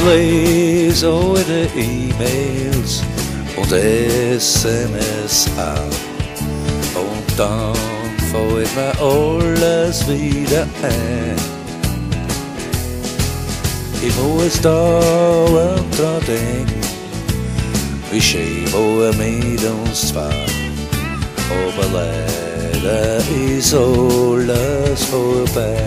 lese eure E-Mails und SMS an. Und dann fällt mir alles wieder ein. Ich muss dauernd dran denken, wie schön war mit uns zwei. Aber leider ist alles vorbei.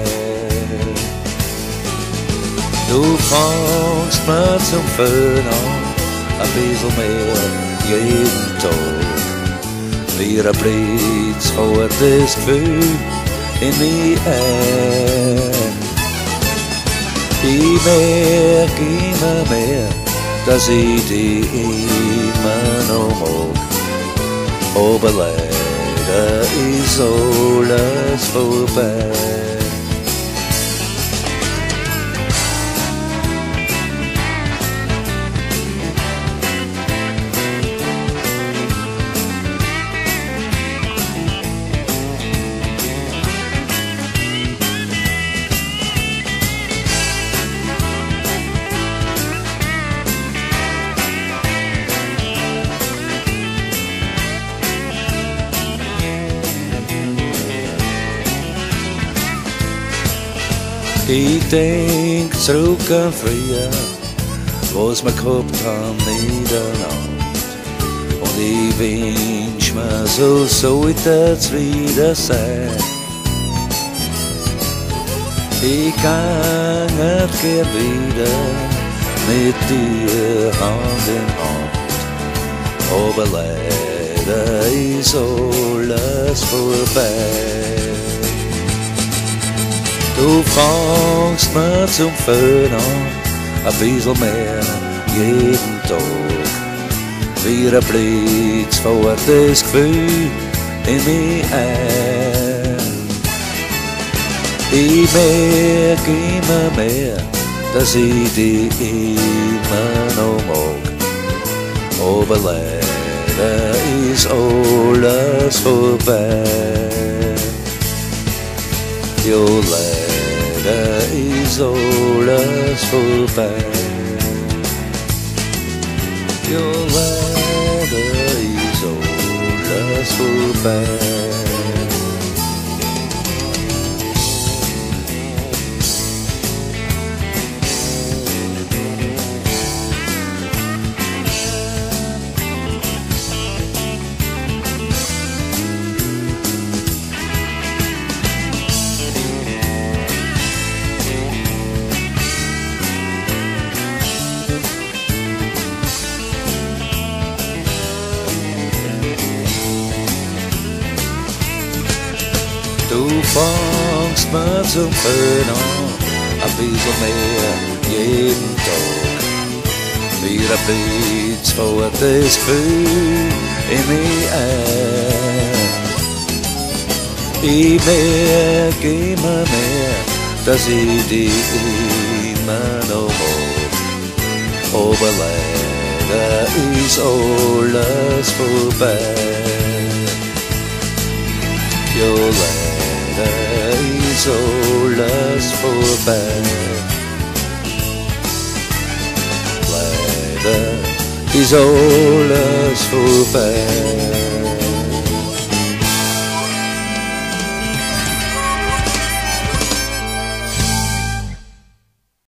Du fängst mir zum Föhn an, ein bisschen mehr jeden Tag. Wie ein Blitz fährt das Gefühl in mich ein. Ich merk immer mehr, dass ich dich immer noch mag. Aber leider ist alles vorbei. Ich denk zurück an früher, was wir gehabt haben miteinander. Und ich wünsch mir, so sollte es wieder sein. Ich kann nicht gern wieder mit dir Hand in Hand. Aber leider ist alles vorbei. Du fängst mir zum Föhn an, ein bisschen mehr jeden Tag. Wie ein Blitz fährt das Gefühl in mich ein. Ich merk immer mehr, dass ich dich immer noch mag. Aber leider ist alles vorbei. Jo, leider ist alles vorbei. Jo, leider ist alles vorbei. Du fängst mir zum Föhn an, ein bisschen mehr jeden Tag. Wie ein Blitz fährt das Gefühl in mich ein. Ich merk immer mehr, dass ich dich immer noch mag. Aber leider ist alles vorbei. Jo, leider ist alles vorbei. Leider ist alles vorbei.